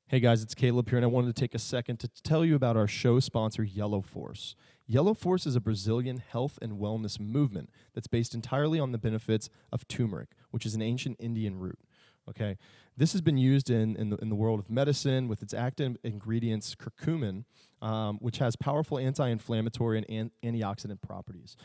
Hey guys, it's Caleb here, and I wanted to take a second to tell you about our show sponsor, Yellow Force. Yellow Force is a Brazilian health and wellness movement that's based entirely on the benefits of turmeric, which is an ancient Indian root. Okay, this has been used in the world of medicine with its active ingredients curcumin, which has powerful anti-inflammatory and antioxidant properties.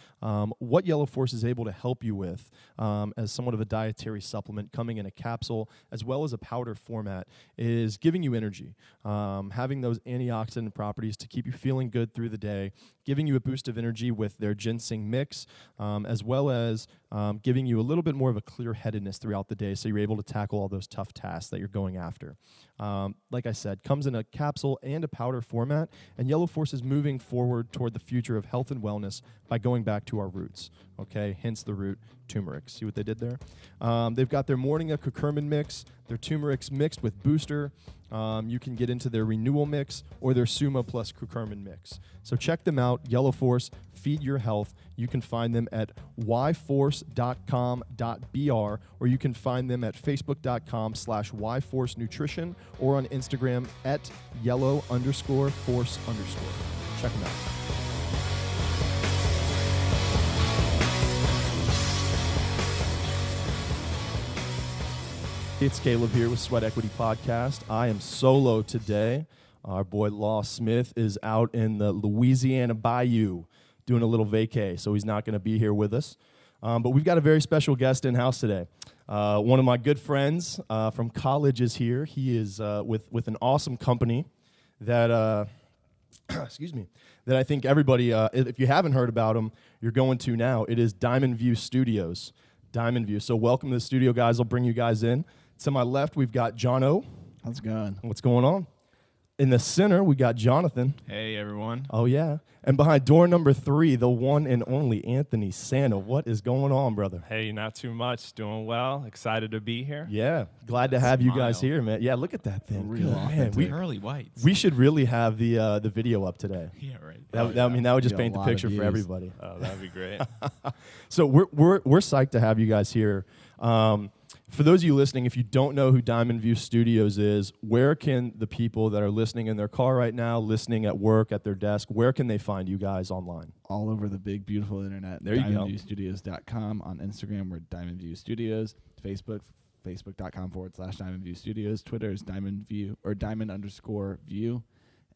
What Yellow Force is able to help you with as somewhat of a dietary supplement coming in a capsule as well as a powder format is giving you energy, having those antioxidant properties to keep you feeling good through the day, giving you a boost of energy with their ginseng mix, as well as giving you a little bit more of a clear-headedness throughout the day so you're able to tackle all those tough tasks that you're going after. Like I said, comes in a capsule and a powder format, and Yellow Force is moving forward toward the future of health and wellness by going back to our roots, okay? Hence the root turmeric. See what they did there? They've got their Morning of Curcumin mix, their turmeric mixed with Booster. You can get into their Renewal mix or their Sumo plus Curcumin mix. So check them out, Yellow Force, Feed Your Health. You can find them at yforce.com.br, or you can find them at facebook.com/yforce nutrition, or on Instagram at yellow_force_. Check them out. It's Caleb here with Sweat Equity Podcast. I am solo today. Our boy Law Smith is out in the Louisiana Bayou doing a little vacay, so he's not going to be here with us. But we've got a very special guest in-house today. One of my good friends from college is here. He is with an awesome company that, excuse me, that I think everybody, if you haven't heard about them, you're going to now. It is Diamond View Studios. Diamond View. So welcome to the studio, guys. I'll bring you guys in. To my left, we've got John O. How's it going? What's going on? In the center, we got Jonathan. Hey, everyone. Oh, yeah. And behind door number 3, the one and only Anthony Santa. What is going on, brother? Hey, not too much. Doing well. Excited to be here. Yeah. Glad to have you guys Smile. here, man. Yeah, look at that thing. Real Good, man. authentic. Pearly whites. We should really have the video up today. Yeah, right. I mean, that would just Be a paint the lot of picture for views. everybody. Oh, that'd be great. So we're psyched to have you guys here. For those of you listening, if you don't know who Diamond View Studios is, where can the people that are listening in their car right now, listening at work, at their desk, where can they find you guys online? All over the big, beautiful internet. There you go. DiamondViewStudios.com. On Instagram, we're Diamond View Studios. Facebook, facebook.com/Diamond View Studios. Twitter is Diamond View or Diamond_View.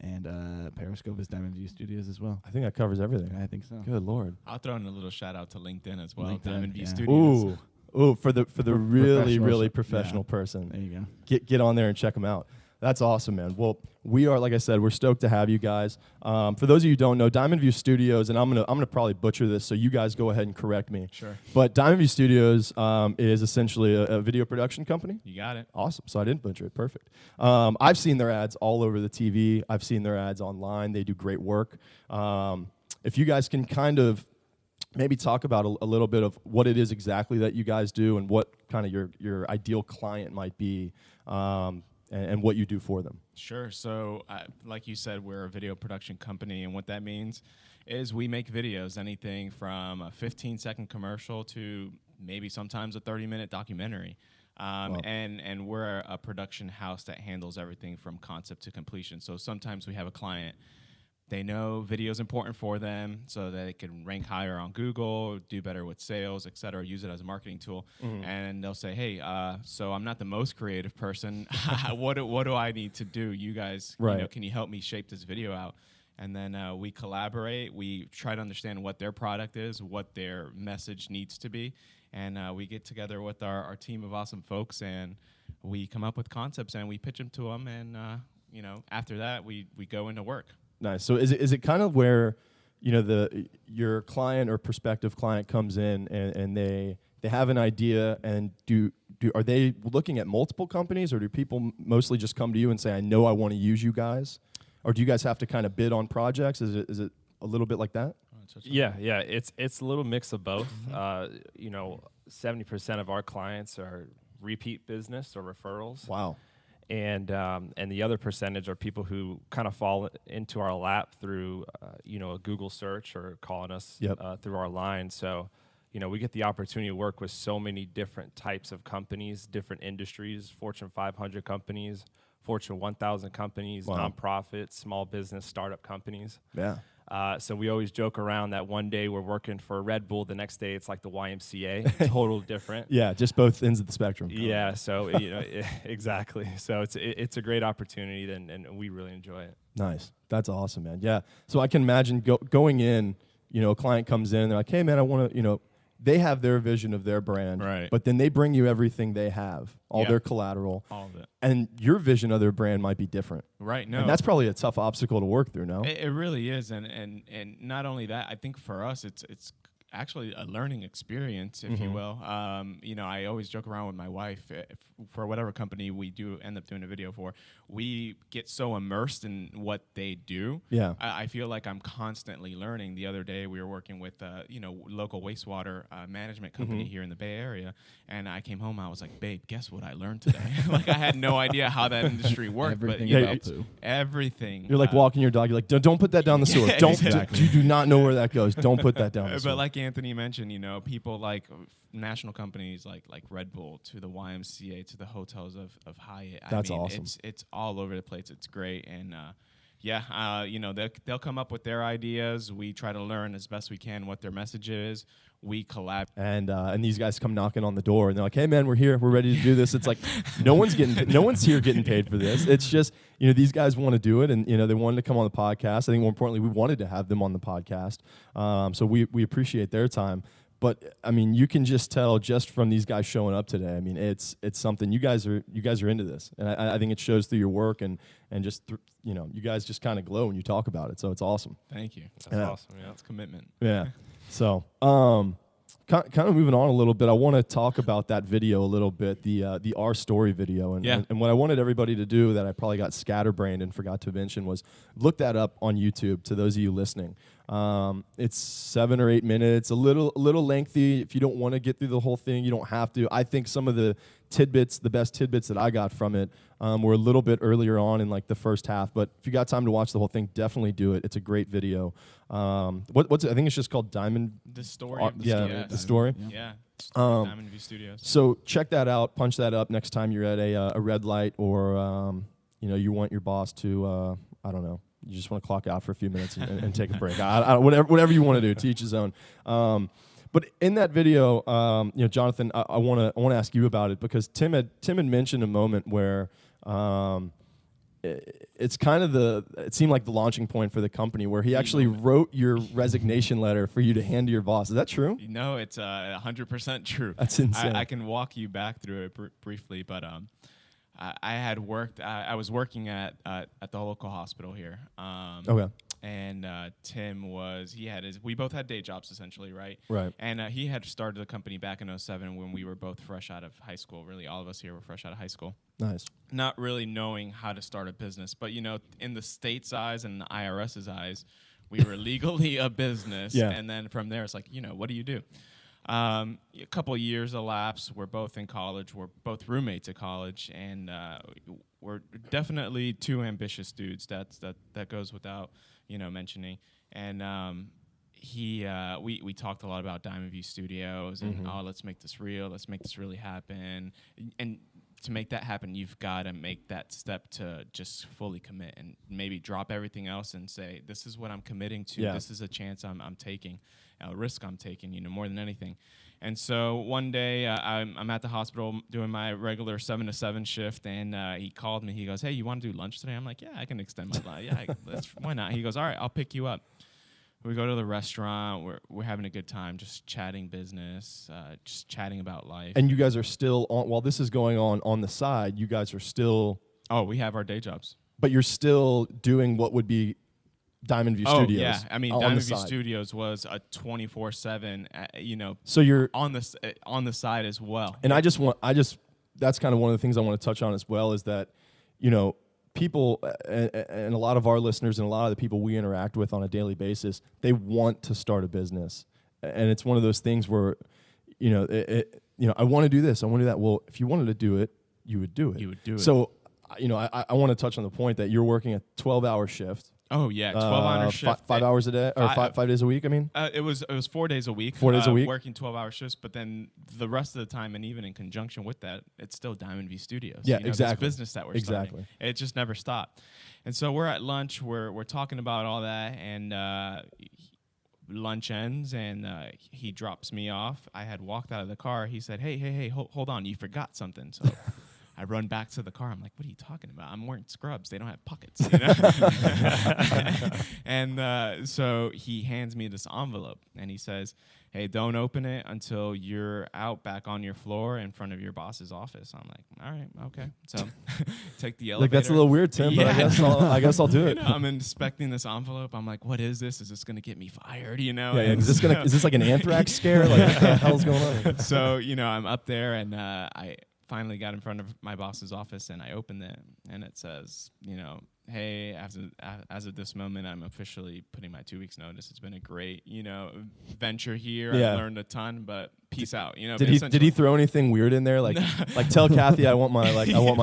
And Periscope is Diamond View Studios as well. I think that covers everything. I think so. Good Lord. I'll throw in a little shout out to LinkedIn as well. LinkedIn, Diamond View yeah. Studios. Ooh, for the really, professional really sh- professional yeah. person. There you go. Get on there and check them out. That's awesome, man. Well, we are, like I said, we're stoked to have you guys. For those of you who don't know, Diamond View Studios, and I'm gonna probably butcher this, so you guys go ahead and correct me. Sure. But Diamond View Studios is essentially a video production company. You got it. Awesome. So I didn't butcher it. Perfect. I've seen their ads all over the TV. I've seen their ads online. They do great work. If you guys can kind of maybe talk about a little bit of what it is exactly that you guys do and what kind of your ideal client might be, and what you do for them. Sure. So, like you said, we're a video production company, and what that means is we make videos, anything from a 15-second commercial to maybe sometimes a 30-minute documentary. Wow. And we're a production house that handles everything from concept to completion. So sometimes we have a client, they know video is important for them so that it can rank higher on Google, do better with sales, et cetera, use it as a marketing tool. Mm-hmm. And they'll say, hey, so I'm not the most creative person. What do I need to do? You guys, Right. can you help me shape this video out? And then we collaborate. We try to understand what their product is, what their message needs to be. And we get together with our team of awesome folks, and we come up with concepts, and we pitch them to them. And, after that, we go into work. Nice. So is it kind of where, your client or prospective client comes in and they have an idea, and are they looking at multiple companies, or do people mostly just come to you and say, I know I want to use you guys? Or do you guys have to kind of bid on projects? Is it a little bit like that? Yeah, it's a little mix of both. 70% of our clients are repeat business or referrals. Wow. And the other percentage are people who kind of fall into our lap through a Google search or calling us Yep. through our line. So we get the opportunity to work with so many different types of companies, different industries, Fortune 500 companies, Fortune 1000 companies, Wow. nonprofits, small business, startup companies. Yeah. So we always joke around that one day we're working for Red Bull, the next day it's like the YMCA, total different. Yeah, just both ends of the spectrum. Yeah, so exactly. So it's a great opportunity, and we really enjoy it. Nice. That's awesome, man. Yeah. So I can imagine going in, a client comes in, they're like, hey, man, I want to, they have their vision of their brand, Right. but then they bring you everything they have, all Yeah. their collateral, All of it. and your vision of their brand might be different. Right. No. And that's probably a tough obstacle to work through, no? It really is, and not only that, I think for us, it's actually a learning experience, if you will. I always joke around with my wife. If, for whatever company we do end up doing a video for, we get so immersed in what they do. Yeah. I feel like I'm constantly learning. The other day, we were working with local wastewater management company here in the Bay Area, and I came home. I was like, babe, guess what I learned today? Like I had no idea how that industry worked, Everything but about it's poo. everything. You're like walking your dog. You're like, don't put that down the sewer. Yeah, Don't. exactly. You do not know where that goes. Don't put that down the sewer. But like Anthony mentioned, people like national companies like Red Bull to the YMCA to the hotels of Hyatt. That's awesome. It's all over the place. It's great, and they'll come up with their ideas. We try to learn as best we can what their message is. We collab. And these guys come knocking on the door and they're like, hey man, we're here, we're ready to do this. It's like no one's here getting paid for this. It's just, these guys want to do it, and they wanted to come on the podcast. I think more importantly, we wanted to have them on the podcast. So we appreciate their time. But I mean, you can just tell just from these guys showing up today. I mean, it's something. You guys are into this, and I think it shows through your work and just you guys just kind of glow when you talk about it. So it's awesome. Thank you. That's awesome. Yeah. That's commitment. Yeah. So kind of moving on a little bit, I want to talk about that video a little bit, the Our Story video, and what I wanted everybody to do that I probably got scatterbrained and forgot to mention was look that up on YouTube. To those of you listening. It's 7 or 8 minutes, a little lengthy. If you don't want to get through the whole thing, you don't have to. I think some of the best tidbits that I got from it were a little bit earlier on in like the first half. But if you got time to watch the whole thing, definitely do it. It's a great video. What's it? I think it's just called Diamond. The story. The story. Yeah. Um, Diamond View Studios. So check that out. Punch that up next time you're at a red light, or you want your boss to I don't know. You just want to clock out for a few minutes and take a break. Whatever you want to do, to each his own. But in that video, Jonathan, I want to ask you about it, because Tim had mentioned a moment where it's kind of it seemed like the launching point for the company, where he actually wrote your resignation letter for you to hand to your boss. Is that true? No, it's 100% true. That's insane. I can walk you back through it briefly, but I had worked. I was working at the local hospital here. Okay. And Tim we both had day jobs essentially, right? Right. And he had started the company back in 2007 when we were both fresh out of high school. Really, all of us here were fresh out of high school. Nice. Not really knowing how to start a business, but in the state's eyes and the IRS's eyes, we were legally a business. Yeah. And then from there, it's like, what do you do? A couple of years elapsed. We're both in college. We're both roommates at college, and we're definitely two ambitious dudes. That goes without mentioning. And we talked a lot about Diamond View Studios and let's make this real. Let's make this really happen. And to make that happen, you've got to make that step to just fully commit and maybe drop everything else and say, this is what I'm committing to. Yeah. This is a chance I'm taking, a risk I'm taking, more than anything. And so one day I'm at the hospital doing my regular 7 to 7 shift, and he called me. He goes, hey, you want to do lunch today? I'm like, yeah, I can extend my life. Yeah, why not? He goes, all right, I'll pick you up. We go to the restaurant. We're having a good time, just chatting business, just chatting about life. And you guys are still on, while this is going on the side, you guys are still... Oh, we have our day jobs. But you're still doing what would be Diamond View Studios. Yeah. I mean, on Diamond the View side. Studios was a 24/7, So you're... on the side as well. And that's kind of one of the things I want to touch on as well, is that, people and a lot of our listeners and a lot of the people we interact with on a daily basis, they want to start a business. And it's one of those things where, I want to do this, I want to do that. Well, if you wanted to do it, you would do it. You would do it. So, I want to touch on the point that you're working a 12-hour shift. Oh yeah, 12-hour shift. 5 hours a day, or five days a week. I mean, it was 4 days a week. 4 days a week, working 12-hour shifts. But then the rest of the time, and even in conjunction with that, it's still Diamond View Studios. Yeah, you know, exactly. This business that we're starting. It just never stopped. And so we're at lunch. We're talking about all that, and lunch ends, and he drops me off. I had walked out of the car. He said, "Hey, hold on, you forgot something." So. I run back to the car. I'm like, what are you talking about? I'm wearing scrubs. They don't have pockets. You know? And so he hands me this envelope, and he says, hey, don't open it until you're out back on your floor in front of your boss's office. I'm like, all right, okay. So take the elevator. Like, that's a little weird, Tim, but I guess I'll do it. You know, I'm inspecting this envelope. I'm like, what is this? Is this going to get me fired? You know? Yeah, is this like an anthrax scare? Like, what the hell's going on? So, you know, I'm up there, and I finally got in front of my boss's office, and I opened it, and it says, you know, hey, as of this moment, I'm officially putting my 2 weeks notice. It's been a great, you know, venture here. Yeah. I learned a ton, but peace out. You know, did he throw anything weird in there? Like tell Kathy I want my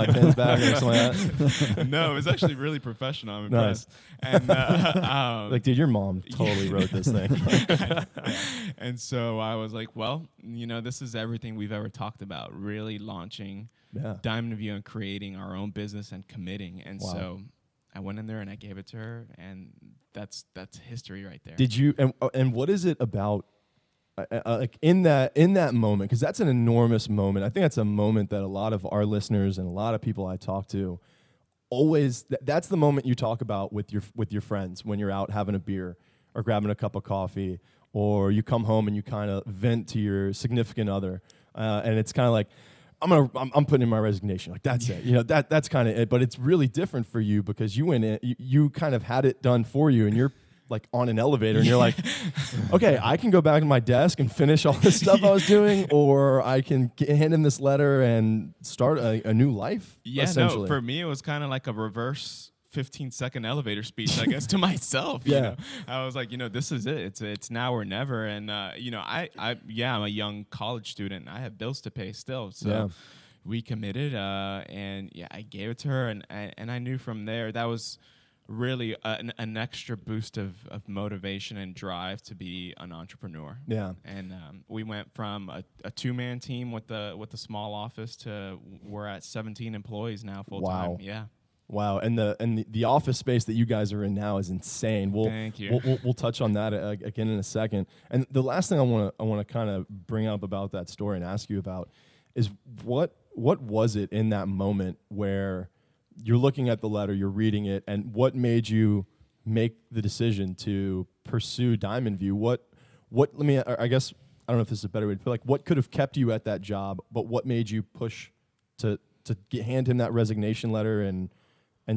pins back or something like that? No, it was actually really professional. I'm nice. impressed. And like, dude, your mom totally wrote this thing. And so I was like, well, you know, this is everything we've ever talked about, really launching Diamond View and creating our own business and committing. And so I went in there and I gave it to her, and that's history right there. Did you, and what is it about, like in that moment, because that's an enormous moment. I think that's a moment that a lot of our listeners and a lot of people I talk to always, that's the moment you talk about with your friends when you're out having a beer or grabbing a cup of coffee, or you come home and you kind of vent to your significant other, and it's kind of like, I'm putting in my resignation. Like, that's it. You know, that's kind of it. But it's really different for you because you went in, you kind of had it done for you, and you're like on an elevator, and you're like, okay, I can go back to my desk and finish all this stuff I was doing, or I can hand him this letter and start a new life. Yeah, no, for me, it was kind of like a reverse 15-second elevator speech, I guess, to myself. Yeah. You know? I was like, you know, this is it. It's now or never. And, you know, I'm a young college student. I have bills to pay still. So we committed, and I gave it to her. And I knew from there that was really an extra boost of motivation and drive to be an entrepreneur. Yeah. And we went from a two-man team with the small office to we're at 17 employees now full time. Wow. Yeah. Wow, and the office space that you guys are in now is insane. Thank you. We'll touch on that again in a second. And the last thing I want to kind of bring up about that story and ask you about is what was it in that moment where you're looking at the letter, you're reading it, and what made you make the decision to pursue Diamond View? I guess I don't know if this is a better way to put it, like, what could have kept you at that job, but what made you push to hand him that resignation letter and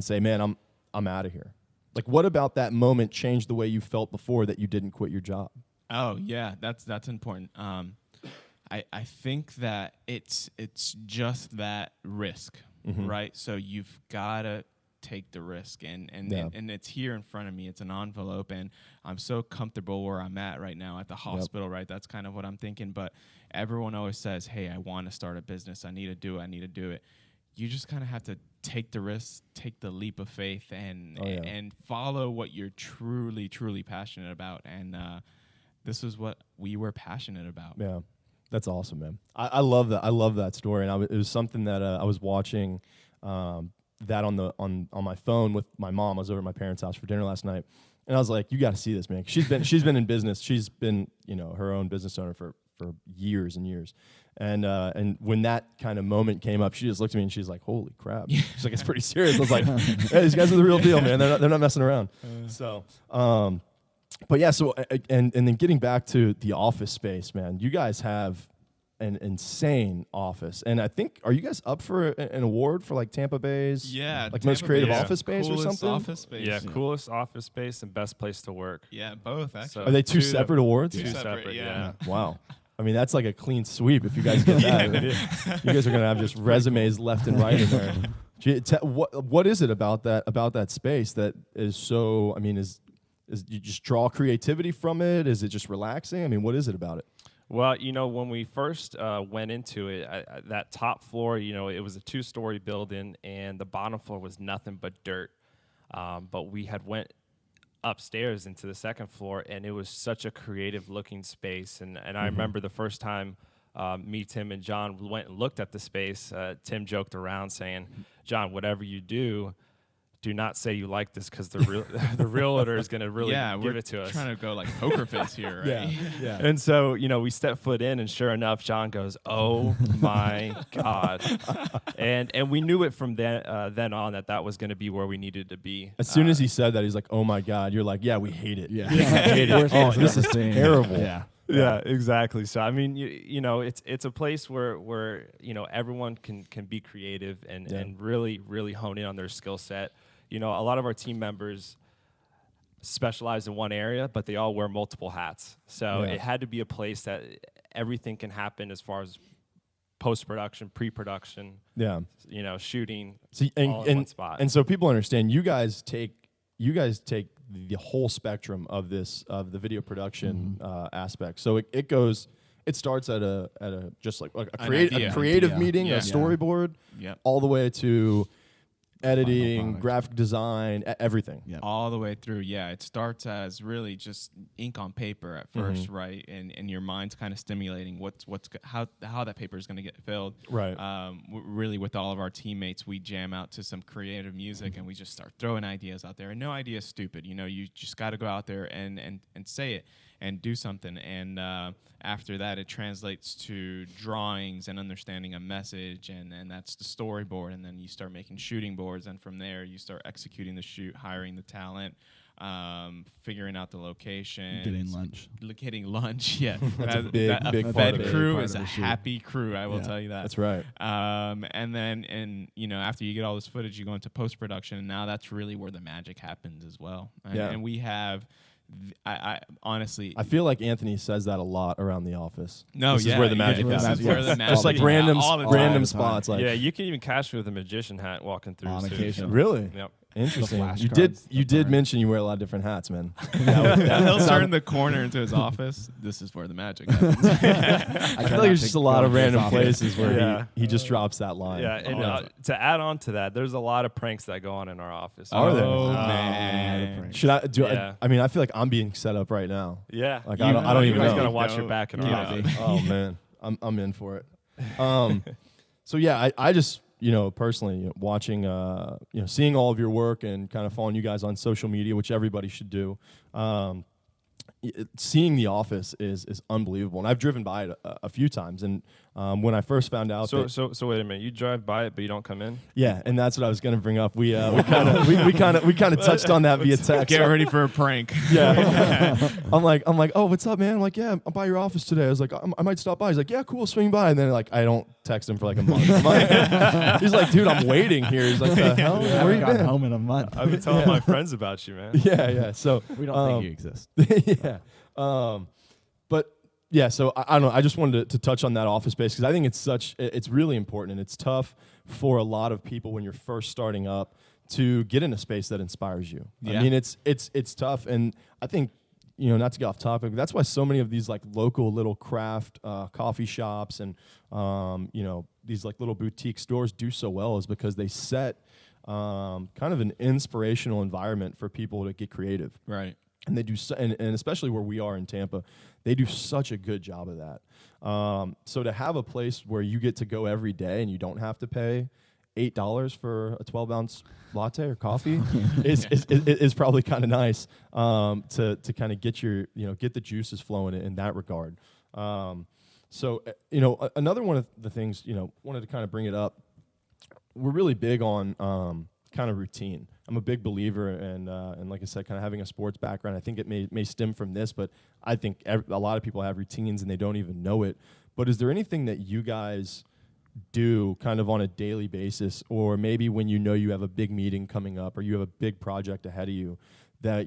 say, man, I'm out of here? Like, what about that moment changed the way you felt before that you didn't quit your job? Oh yeah, that's important. I think that it's just that risk, right? So you've gotta take the risk, and it's here in front of me. It's an envelope, and I'm so comfortable where I'm at right now at the hospital, right? That's kind of what I'm thinking. But everyone always says, hey, I want to start a business. I need to do it. You just kind of have to take the risk, take the leap of faith, and follow what you're truly, truly passionate about. And this is what we were passionate about. Yeah, that's awesome, man. I love that. I love that story. And it was something that I was watching that on my phone with my mom. I was over at my parents' house for dinner last night, and I was like, "You got to see this, man." She's been in business. She's been, you know, her own business owner for years and years. And when that kind of moment came up, she just looked at me and she's like, "Holy crap!" She's like, "It's pretty serious." I was like, "Hey, these guys are the real deal, man. They're not messing around." But yeah. So and then getting back to the office space, man, you guys have an insane office, and I think, are you guys up for an award for like Tampa Bay's like most creative office space or something? Office space. Yeah, coolest office space and best place to work. Yeah, both actually. So are they two separate awards? Two separate. Yeah. Wow. I mean, that's like a clean sweep if you guys get that. You guys are going to have just resumes left and right in there. What is it about that space that is so, I mean, is you just draw creativity from it? Is it just relaxing? I mean, what is it about it? Well, you know, when we first went into it, that top floor, you know, it was a 2-story building, and the bottom floor was nothing but dirt. But we had went upstairs into the second floor, and it was such a creative looking space. And I remember the first time me, Tim, and John went and looked at the space. Tim joked around saying, "John, whatever you do not say you like this, because the realtor is going to really give it to us." Trying to go like poker face here, right? Yeah. And so, we step foot in, and sure enough, John goes, "Oh my God!" and we knew it from then on that was going to be where we needed to be. As soon as he said that, he's like, "Oh my God!" You're like, "Yeah, we hate it. Yeah. Hate it. Oh, this is terrible." Yeah. Yeah, exactly. So I mean, it's a place where everyone can be creative and really hone in on their skill set. A lot of our team members specialize in one area, but they all wear multiple hats. So it had to be a place that everything can happen as far as post-production, pre-production, shooting, all in one spot. And so people understand, you guys take the whole spectrum of the video production aspect. So it starts at a just like a creative meeting, a storyboard, all the way to editing, graphic design, everything. Yep. All the way through. Yeah, it starts as really just ink on paper at first, right? And your mind's kind of stimulating how that paper is going to get filled. Right. Really, with all of our teammates, we jam out to some creative music and we just start throwing ideas out there. And no idea is stupid. You just got to go out there and say it and do something. And after that, it translates to drawings and understanding a message, and that's the storyboard. And then you start making shooting boards, and from there, you start executing the shoot, hiring the talent, figuring out the location. Getting lunch. Getting lunch, yeah. That's a big a part of fed it. crew Part is of a the shoot. happy crew, I will tell you that. That's right. And then after you get all this footage, you go into post-production, and now that's really where the magic happens as well. And we have... I honestly, I feel like Anthony says that a lot around the office. No, this is where the magic this happens. is where the magic Just like happens. random All the time. spots. Like, yeah, you can even catch me with a magician hat walking through. On too, occasion. so- really? Yep. Interesting. The You flashcards, did the burn. mention you wear a lot of different hats, man. He'll turn the corner into his office. This is where the magic happens. I feel like there's just a lot of random places where Yeah. he just drops that line. Yeah, and to add on to that, there's a lot of pranks that go on in our office. Are there? Oh, Oh, man. Should I do? Yeah. I mean, I feel like I'm being set up right now. Yeah, Like, I don't even Everybody's know. gonna watch your back in our Yeah. office. Oh man, I'm in for it. So yeah, I just personally watching seeing all of your work and kind of following you guys on social media, which everybody should do. Seeing The Office is unbelievable, and I've driven by it a few times. And when I first found out, So wait a minute. You drive by it, but you don't come in. yeah, and that's what I was going to bring up. We kind of touched on that via text. Get ready for a prank. Yeah. I'm like, oh, what's up, man? I'm like, yeah, I'm by your office today. I was like, I might stop by. He's like, yeah, cool, swing by. And then I don't text him for like a month. He's like, dude, I'm waiting here. He's like, the hell? I Where you haven't gotten been? home in a month. I've been telling my friends about you, man. Yeah. So We don't think you exist. yeah. But yeah, so I don't know. I just wanted to touch on that office space because I think it's really important, and it's tough for a lot of people when you're first starting up to get in a space that inspires you. Yeah. I mean, it's tough, and I think not to get off topic, but that's why so many of these like local little craft coffee shops and these like little boutique stores do so well is because they set kind of an inspirational environment for people to get creative. Right. And they do, and especially where we are in Tampa, they do such a good job of that. So to have a place where you get to go every day and you don't have to pay $8 for a 12-ounce latte or coffee is probably kind of nice to kind of get get the juices flowing in that regard. So another one of the things wanted to kind of bring it up. We're really big on kind of routine. I'm a big believer, and like I said, kind of having a sports background. I think it may stem from this, but I think a lot of people have routines and they don't even know it. But is there anything that you guys do kind of on a daily basis, or maybe when you have a big meeting coming up or you have a big project ahead of you, that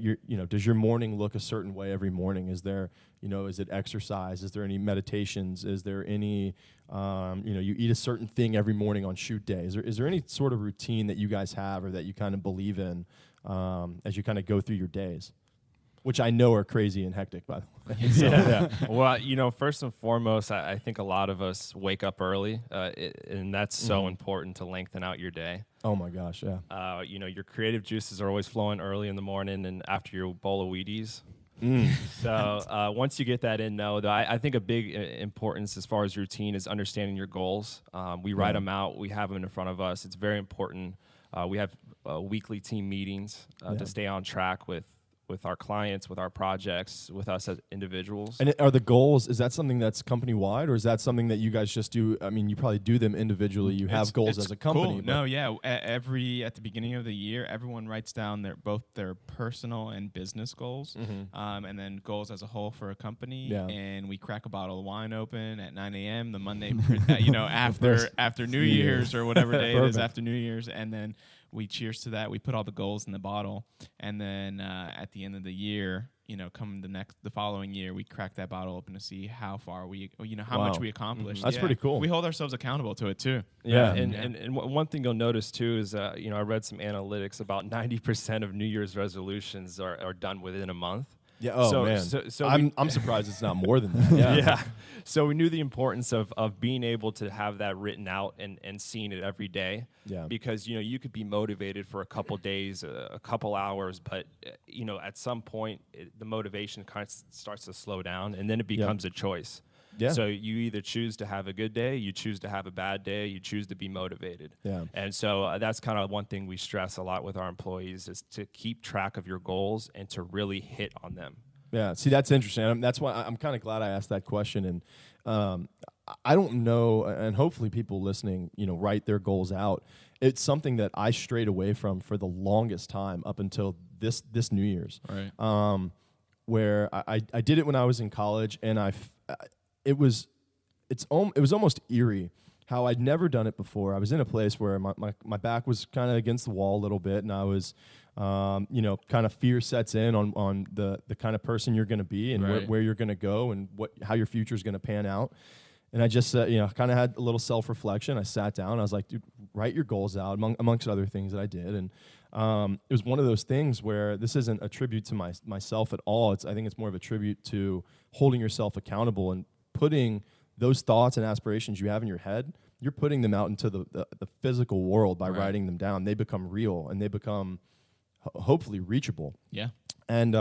does your morning look a certain way every morning? Is there, is it exercise? Is there any meditations? Is there any, you eat a certain thing every morning on shoot day? Is there any sort of routine that you guys have or that you kind of believe in as you kind of go through your days? which I know are crazy and hectic, by the way. Yeah. Well, first and foremost, I think a lot of us wake up early, and that's so important to lengthen out your day. Oh my gosh, yeah. Your creative juices are always flowing early in the morning and after your bowl of Wheaties. So once you get that in, though, I think a big importance as far as routine is understanding your goals. We write them out. We have them in front of us. It's very important. We have weekly team meetings to stay on track with our clients, with our projects, with us as individuals. And are the goals, is that something that's company-wide, or is that something that you guys just do? I mean, you probably do them individually. You have goals as a company. Cool. No, yeah. At the beginning of the year, everyone writes down both their personal and business goals, and then goals as a whole for a company. Yeah. And we crack a bottle of wine open at 9 a.m. the Monday, after New Year's or whatever day it is after New Year's, and then we cheers to that. We put all the goals in the bottle, and then at the end of the year, come the following year, we crack that bottle open to see how far how much we accomplished. That's pretty cool. We hold ourselves accountable to it too. Yeah, and one thing you'll notice too is I read some analytics about 90% of New Year's resolutions are done within a month. Yeah. Oh man. So I'm surprised it's not more than that. Yeah. So we knew the importance of being able to have that written out and seeing it every day. Yeah. Because you could be motivated for a couple days, a couple hours, but at some point the motivation kind of starts to slow down, and then it becomes a choice. Yeah. So you either choose to have a good day, you choose to have a bad day, you choose to be motivated. Yeah. And so that's kind of one thing we stress a lot with our employees is to keep track of your goals and to really hit on them. Yeah. See, that's interesting. That's why I'm kind of glad I asked that question. And I don't know, and hopefully people listening, write their goals out. It's something that I strayed away from for the longest time up until this New Year's. Right. Where I did it when I was in college, and it was almost eerie how I'd never done it before. I was in a place where my back was kind of against the wall a little bit, and I was, kind of fear sets in on the kind of person you're going to be and where you're going to go and how your future is going to pan out. And I just, kind of had a little self-reflection. I sat down. I was like, dude, write your goals out, amongst other things that I did. And it was one of those things where this isn't a tribute to myself at all. I think it's more of a tribute to holding yourself accountable and putting those thoughts and aspirations you have in your head, you're putting them out into the physical world by writing them down. They become real, and they become hopefully reachable. Yeah. And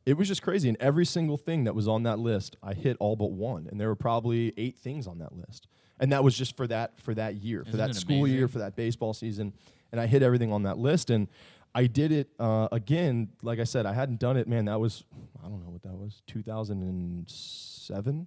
it was just crazy. And every single thing that was on that list, I hit all but one. And there were probably 8 things on that list. And that was just for that year, for that school year, for that baseball season. And I hit everything on that list. And I did it again. Like I said, I hadn't done it. Man, that was, I don't know what that was, 2007.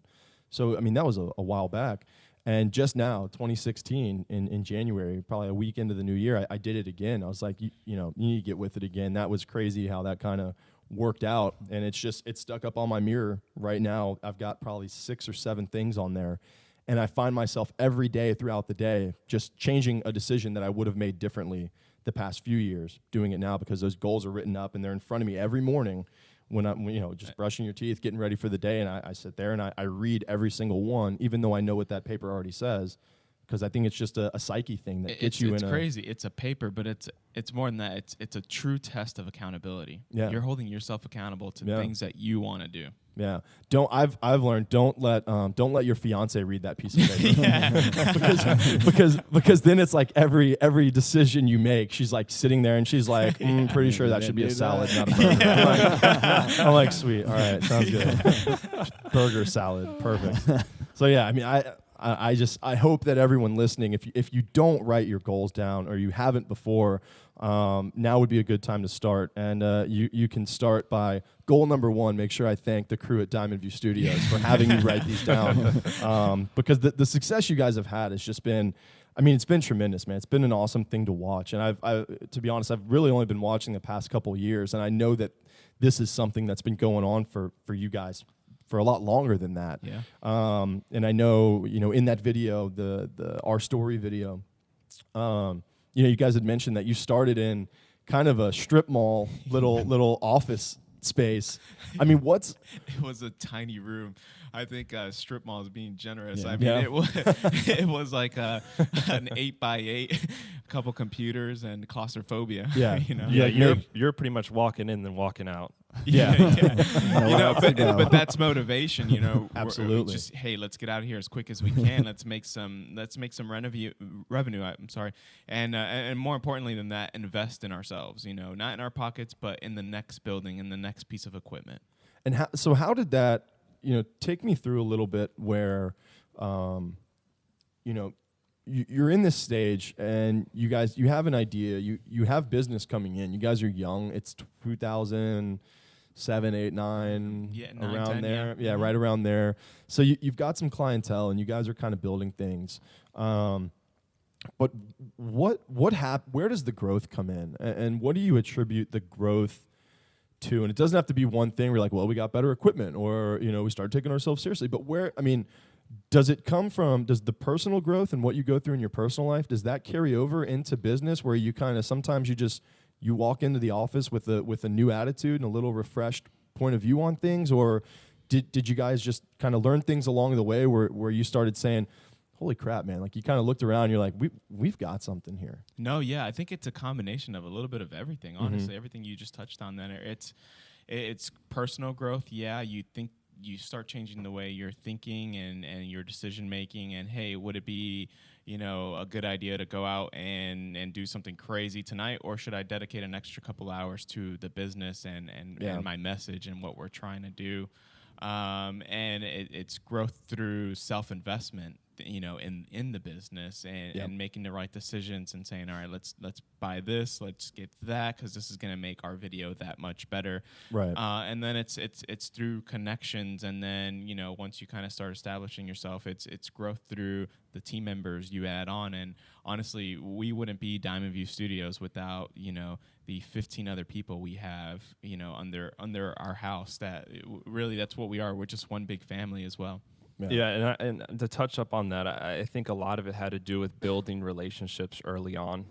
So, I mean, that was a while back. And just now, 2016, in January, probably a week into the new year, I did it again. I was like, you need to get with it again. That was crazy how that kind of worked out. And it's stuck up on my mirror right now. I've got probably 6 or 7 things on there. And I find myself every day throughout the day just changing a decision that I would have made differently the past few years, doing it now because those goals are written up and they're in front of me every morning when I'm, just brushing your teeth, getting ready for the day. And I sit there and I read every single one, even though I know what that paper already says, because I think it's just a psyche thing that gets you in. It's crazy. It's a paper, but it's more than that. It's a true test of accountability. Yeah. You're holding yourself accountable to things that you want to do. Yeah. I've learned don't let your fiance read that piece of paper. because then it's like every decision you make, she's like sitting there and she's like, pretty sure that should be a salad, not a burger. I'm like, sweet. All right, sounds good. Burger salad, perfect. So yeah, I mean, I hope that everyone listening, if you don't write your goals down or you haven't before, now would be a good time to start. And you can start by goal number 1. Make sure I thank the crew at Diamond View Studios for having you write these down, because the success you guys have had has just been, I mean, it's been tremendous, man. It's been an awesome thing to watch. And I to be honest, I've really only been watching the past couple of years, and I know that this is something that's been going on for you guys for a lot longer than that. Yeah. And I know, in that video, the Our Story video, you guys had mentioned that you started in kind of a strip mall, little office space. I mean, it was a tiny room. I think strip mall is being generous. Yeah. I mean, Yeah. it was like an 8x8, a couple computers, and claustrophobia. Yeah. you know. Yeah, Like, you're pretty much walking in and walking out. Yeah. You know, else to go. but that's motivation. You know, Absolutely. Just hey, let's get out of here as quick as we can. let's make some revenue. I'm sorry, and more importantly than that, invest in ourselves. You know, not in our pockets, but in the next building, in the next piece of equipment. And how did that, take me through a little bit where, you're in this stage and you guys, you have an idea, you have business coming in. You guys are young. It's 2007, 8, 9, Yeah, 9, around 10, there. yeah. Right around there. So you've got some clientele and you guys are kind of building things. But what where does the growth come in? And what do you attribute the growth to? And it doesn't have to be one thing. We're like, well, we got better equipment, or we started taking ourselves seriously. But does it come from? Does the personal growth and what you go through in your personal life, does that carry over into business, where you kind of sometimes you walk into the office with a new attitude and a little refreshed point of view on things, or did you guys just kind of learn things along the way where you started saying, holy crap, man, like you kind of looked around, you're like, we've got something here? No, yeah, I think it's a combination of a little bit of everything. Honestly, everything you just touched on there. It's personal growth. Yeah, you start changing the way you're thinking and your decision making. And hey, would it be a good idea to go out and do something crazy tonight, or should I dedicate an extra couple hours to the business and my message and what we're trying to do? And it's growth through self-investment, in the business and making the right decisions and saying, all right, let's buy this, let's get that, because this is going to make our video that much better. Right. And then it's through connections, and then once you kind of start establishing yourself, it's growth through the team members you add on. And honestly, we wouldn't be Diamond View Studios without the 15 other people we have under our house. That really, that's what we are. We're just one big family as well. Yeah, and to touch up on that, I think a lot of it had to do with building relationships early on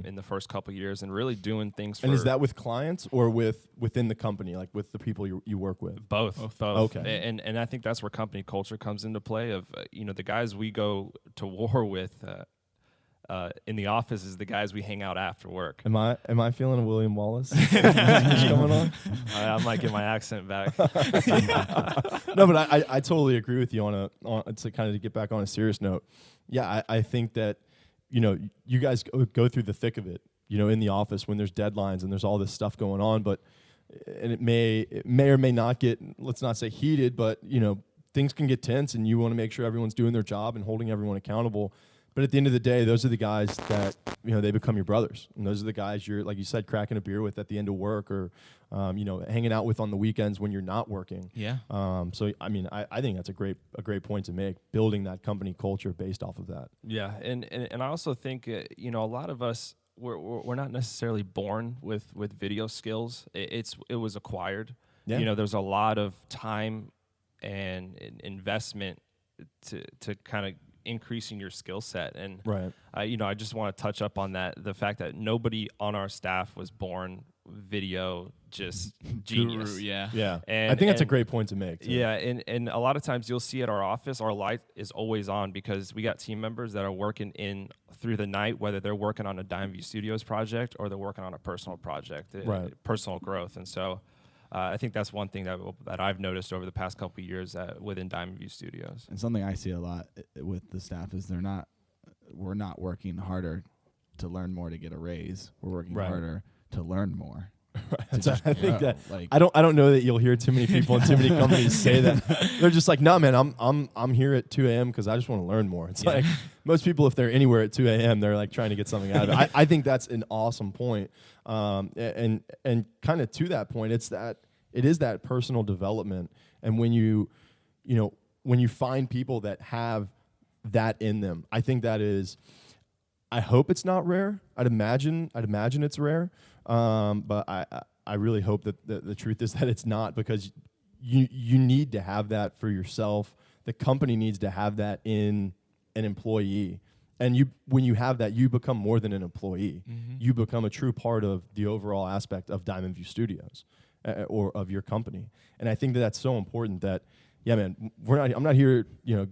in the first couple of years, and really doing things for... And is that with clients or within the company, like with the people you work with? Both. Okay. And I think that's where company culture comes into play of, the guys we go to war with in the office is the guys we hang out after work. Am I feeling a William Wallace coming on? I might get my accent back. No, but I totally agree with you on to kind of get back on a serious note. Yeah, I think that you guys go through the thick of it, in the office when there's deadlines and there's all this stuff going on, and it may or may not get, let's not say heated, but things can get tense, and you want to make sure everyone's doing their job and holding everyone accountable. But at the end of the day, those are the guys that, they become your brothers. And those are the guys you're, like you said, cracking a beer with at the end of work, or, hanging out with on the weekends when you're not working. Yeah. So, I think that's a great point to make, building that company culture based off of that. Yeah. And I also think, a lot of us, we're not necessarily born with video skills. It was acquired. Yeah. There's a lot of time and investment to kind of increasing your skill set. And Right. I just want to touch up on that, the fact that nobody on our staff was born video just genius. Guru, yeah. Yeah. And- I think that's a and- great point to make, too. Yeah, and a lot of times you'll see at our office, our light is always on, because we got team members that are working in through the night, whether they're working on a Diamond View Studios project or they're working on a personal project, Right. Personal growth. And so I think that's one thing that I've noticed over the past couple of years within Diamond View Studios. And something I see a lot with the staff is we're not working harder to learn more to get a raise. We're working Right. harder to learn more. So I think that like I don't know that you'll hear too many people in too many companies say that. They're just like, no, man, I'm here at 2 a.m. because I just want to learn more. It's like most people, if they're anywhere at 2 a.m., they're like trying to get something out of it. I think that's an awesome point. And kind of to that point, it is that personal development. And when you find people that have that in them, I think that is, I hope it's not rare. I'd imagine it's rare. But I really hope that the truth is that it's not, because you need to have that for yourself. The company needs to have that in an employee. And when you have that, you become more than an employee. Mm-hmm. You become a true part of the overall aspect of Diamond View Studios or of your company. And I think that that's so important, that yeah, man, I'm not here,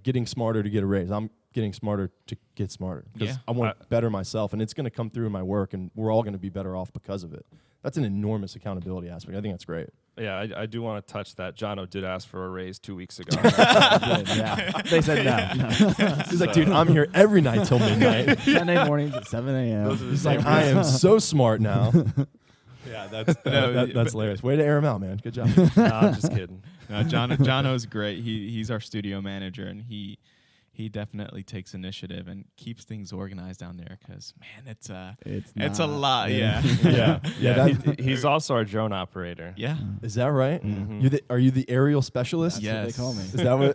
getting smarter to get a raise. I'm getting smarter to get smarter because Yeah. I want to better myself, and it's going to come through in my work, and we're all going to be better off because of it. That's an enormous accountability aspect. I think that's great. Yeah, I do want to touch that. Jono did ask for a raise 2 weeks ago. Yeah. They said no. He's like, dude, I'm here every night till midnight. Sunday mornings at 7 a.m. Those are the He's same like, I am so smart now. Yeah, that's That's hilarious. Way to air him out, man. Good job. Nah, I'm just kidding. No, Jono's great. He's our studio manager, and he definitely takes initiative and keeps things organized down there. Because man, it's a not. lot. Yeah. Yeah. He's also our drone operator. Yeah. Is that right? Mhm. Are you the aerial specialist? That's what they call me.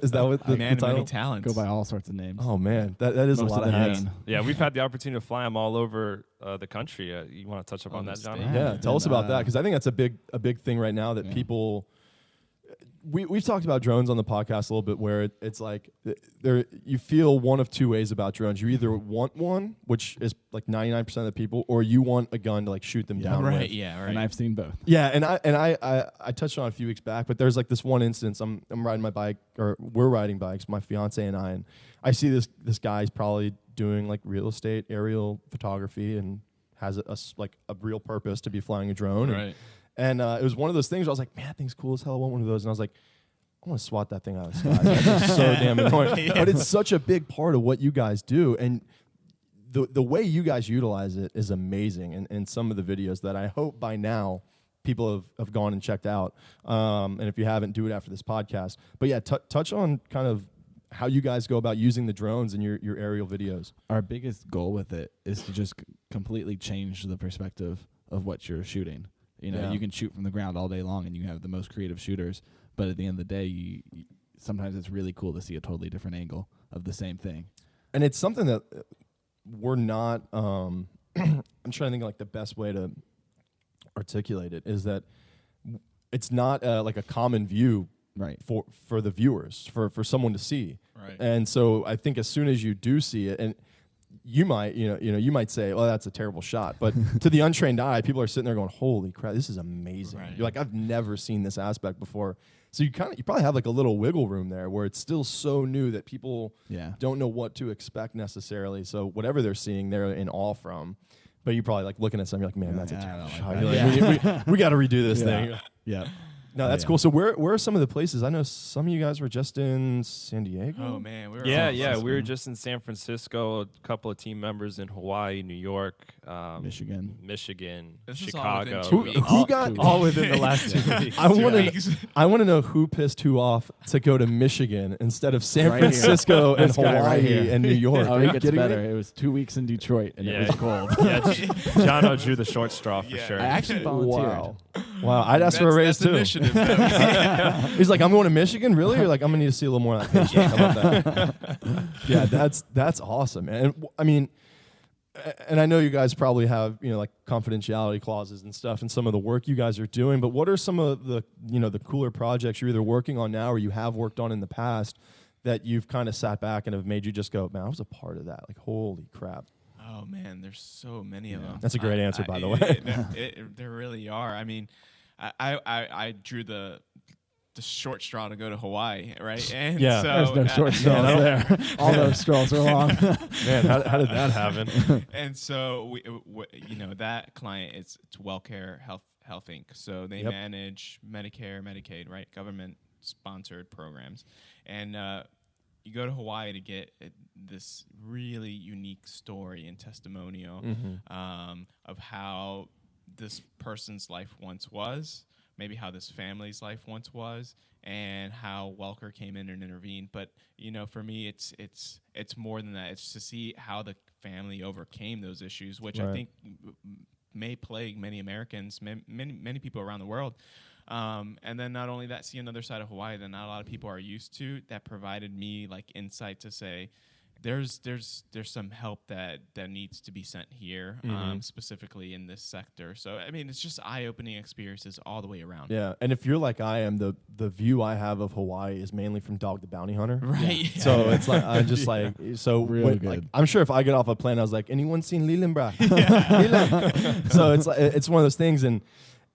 Is that what the Man of many title? talents. Go by all sorts of names. Oh man, that is Most a lot of of them hats. mean. Yeah, we've had the opportunity to fly him all over the country. You want to touch up On on the that, John? stage. Yeah, tell us about that And, because I think that's a big thing right now that Yeah. people. We've talked about drones on the podcast a little bit, where it's like there you feel one of two ways about drones. You either want one, which is like 99% of the people, or you want a gun to like shoot them Yeah, down. Right. with. Yeah. Right. And I've seen both. Yeah, and I touched on it a few weeks back, but there's like this one instance. I'm riding my bike, or we're riding bikes, my fiance and I see this guy's probably doing like real estate aerial photography and has a real purpose to be flying a drone. Right. And it was one of those things where I was like, man, that thing's cool as hell. I want one of those. And I was like, I want to swat that thing out of the sky. That's so damn annoying. But it's such a big part of what you guys do. And the way you guys utilize it is amazing. And some of the videos that I hope by now people have gone and checked out. And if you haven't, do it after this podcast. But yeah, touch on kind of how you guys go about using the drones in your aerial videos. Our biggest goal with it is to just completely change the perspective of what you're shooting. Yeah. You can shoot from the ground all day long and you have the most creative shooters, but at the end of the day, you sometimes it's really cool to see a totally different angle of the same thing. And it's something that we're not, I'm trying to think of like the best way to articulate it is that it's not like a common view Right. for the viewers, for someone to see. Right. And so I think as soon as you do see it, and you might, you might say, "Oh, that's a terrible shot," but to the untrained eye, people are sitting there going, "Holy crap, this is amazing!" Right. You're like, "I've never seen this aspect before." So you probably have like a little wiggle room there where it's still so new that people Yeah. don't know what to expect necessarily. So whatever they're seeing, they're in awe from. But you're probably like looking at something, you're like, "Man, Yeah, that's a I terrible don't shot." like You're that. like, we got to redo this Yeah. thing. Yeah. No, that's Yeah. cool. So where are some of the places? I know some of you guys were just in San Diego. Oh man. We were Yeah, all yeah. We were awesome. just in San Francisco. A couple of team members in Hawaii, New York, Michigan. This is all Chicago. within 2 weeks. Who got? all within the last 2 weeks. I want weeks. to. I want to know who pissed who off to go to Michigan instead of San Right here. Francisco and This guy Hawaii right here. and New York. Oh, Are it you gets kidding better. me? It was 2 weeks in Detroit and Yeah. it was cold. Yeah, Jono drew the short straw for Yeah. sure. I actually volunteered. Wow. I'd ask for a raise That's too. initiative, though. He's like, I'm going to Michigan. Really? You're like, I'm gonna need to see a little more of that paycheck. How about that? Yeah, that's awesome, man. And I mean, and I know you guys probably have like confidentiality clauses and stuff in some of the work you guys are doing. But what are some of the the cooler projects you're either working on now or you have worked on in the past that you've kind of sat back and have made you just go, man, I was a part of that. Like, holy crap. Oh man, there's so many of them. That's a great answer, by the way. There really are. I mean, I drew the short straw to go to Hawaii, right? And Yeah. so, There's no short straws there. All those straws are long. Man, how did that happen? And so that client it's WellCare Health Inc. So they Yep. manage Medicare, Medicaid, right? Government sponsored programs, and you go to Hawaii to get this really unique story and testimonial of how this person's life once was, maybe how this family's life once was, and how WellCare came in and intervened. But for me, it's more than that. It's to see how the family overcame those issues, which I Right. think may plague many Americans, many people around the world. And then not only that, see another side of Hawaii that not a lot of people are used to. That provided me like insight to say, there's some help that needs to be sent here, specifically in this sector. So I mean, it's just eye-opening experiences all the way around. Yeah, and if you're like I am, the view I have of Hawaii is mainly from Dog the Bounty Hunter. Right. So it's like I'm just like so. Real Like, good. I'm sure if I get off a plane, I was like, anyone seen Leland, bro? So it's like it's one of those things, and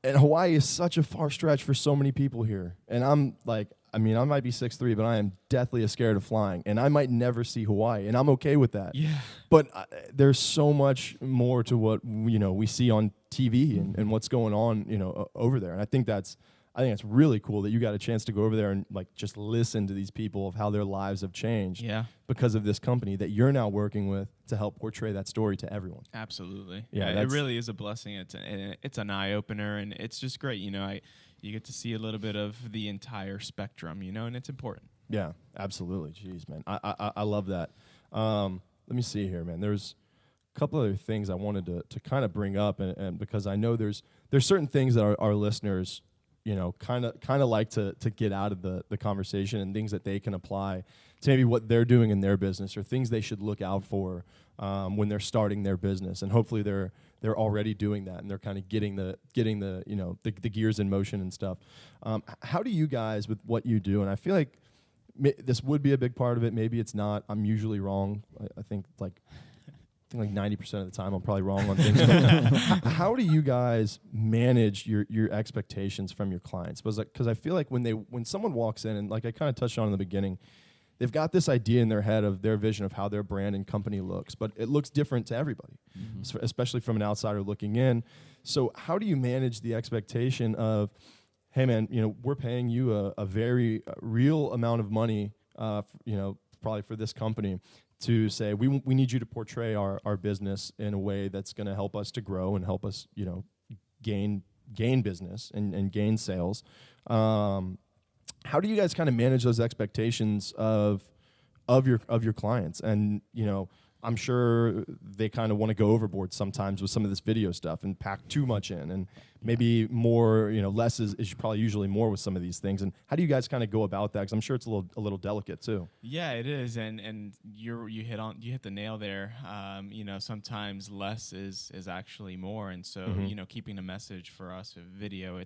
Hawaii is such a far stretch for so many people here, and I'm like, I mean, I might be 6'3", but I am deathly scared of flying, and I might never see Hawaii, and I'm okay with that. Yeah. But there's so much more to what we see on TV and what's going on over there, and I think it's really cool that you got a chance to go over there and like just listen to these people of how their lives have changed because of this company that you're now working with to help portray that story to everyone. Absolutely. Yeah, it really is a blessing. It's an eye opener, and it's just great. You get to see a little bit of the entire spectrum, and it's important. Yeah, absolutely. Jeez, man, I love that. Let me see here, man. There's a couple other things I wanted to kind of bring up, and because I know there's certain things that our listeners kind of like to get out of the conversation, and things that they can apply to maybe what they're doing in their business, or things they should look out for when they're starting their business. And hopefully they're already doing that, and they're kind of getting the gears in motion and stuff. How do you guys, with what you do, and I feel like this would be a big part of it, maybe it's not. I'm usually wrong. I think like 90% of the time I'm probably wrong on things. But how do you guys manage your expectations from your clients? Because I feel like when someone walks in, and like I kind of touched on in the beginning, they've got this idea in their head of their vision of how their brand and company looks, but it looks different to everybody, especially from an outsider looking in. So how do you manage the expectation of, hey man, we're paying you a very real amount of money, probably for this company, to say we need you to portray our business in a way that's going to help us to grow and help us gain business and gain sales. How do you guys kind of manage those expectations of your clients? And I'm sure they kind of want to go overboard sometimes with some of this video stuff and pack too much in, and maybe more, less is probably usually more with some of these things. And how do you guys kind of go about that? Because I'm sure it's a little delicate too. Yeah, it is, and you hit the nail there. Sometimes less is actually more, and so keeping the message for us with video,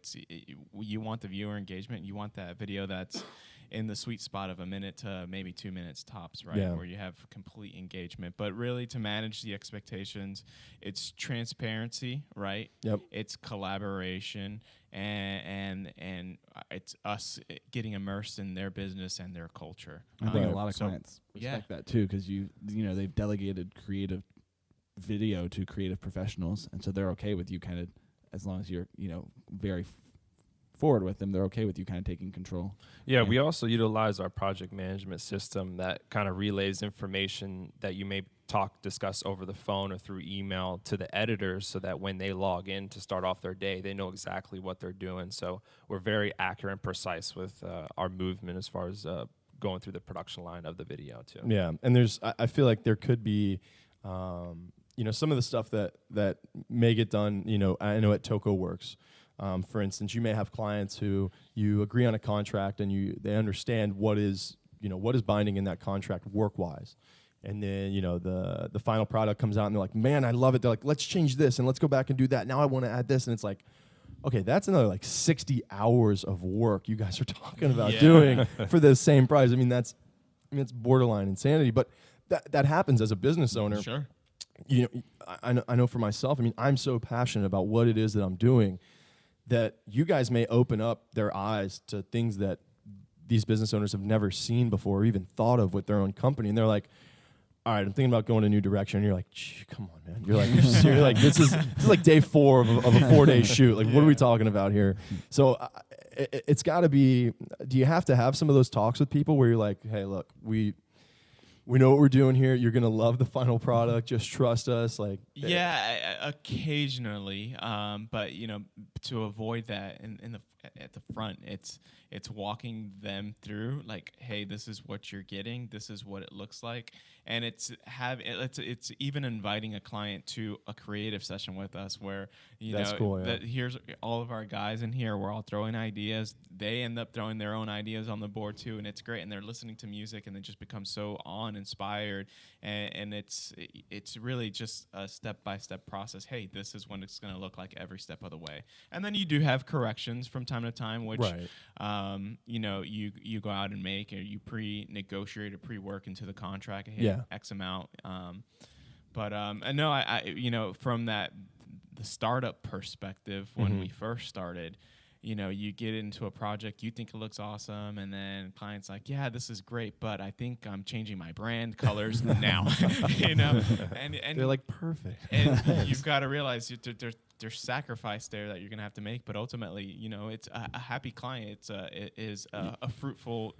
you want the viewer engagement, you want that video that's in the sweet spot of a minute to maybe 2 minutes tops, right? Yeah. Where you have complete engagement. But really, to manage the expectations, it's transparency, right? Yep. It's collaboration, and it's us getting immersed in their business and their culture. I think a lot of clients respect that too, because they've delegated creative video to creative professionals, and so they're okay with you kind of, as long as you're very forward with them, they're okay with you kind of taking control. Yeah, we also utilize our project management system that kind of relays information that you may discuss over the phone or through email to the editors, so that when they log in to start off their day, they know exactly what they're doing. So we're very accurate and precise with our movement as far as going through the production line of the video too. Yeah, and I feel like there could be some of the stuff that may get done. I know at Toco Works, for instance, you may have clients who you agree on a contract, and they understand what is binding in that contract work-wise. And then, the final product comes out and they're like, man, I love it. They're like, let's change this and let's go back and do that. Now I want to add this. And it's like, okay, that's another like 60 hours of work you guys are talking about doing for the same price. I mean, it's borderline insanity, but that happens as a business owner. Sure. I know for myself, I mean, I'm so passionate about what it is that I'm doing that you guys may open up their eyes to things that these business owners have never seen before or even thought of with their own company. And they're like, all right, I'm thinking about going a new direction. And you're like, come on, man. You're like, this is like day 4 of a 4-day shoot. Like, what are we talking about here? So it's got to be, do you have to have some of those talks with people where you're like, hey, look, we know what we're doing here. You're going to love the final product. Just trust us. Like, occasionally. But to avoid that at the front, it's walking them through like, hey, this is what you're getting. This is what it looks like. And it's even inviting a client to a creative session with us where, here's all of our guys in here. We're all throwing ideas. They end up throwing their own ideas on the board too. And it's great. And they're listening to music and they just become so inspired. And it's really just a step-by-step process. Hey, this is what it's going to look like every step of the way. And then you do have corrections from time to time, which, you go out and make, or you pre-negotiate or pre-work into the contract. Hey, X amount. But I from the startup perspective, when we first started, you get into a project, you think it looks awesome, and then client's like, yeah, this is great, but I think I'm changing my brand colors now. And They're like, perfect. and you've got to realize there's sacrifice there that you're gonna have to make, but ultimately, it's a happy client. It is a fruitful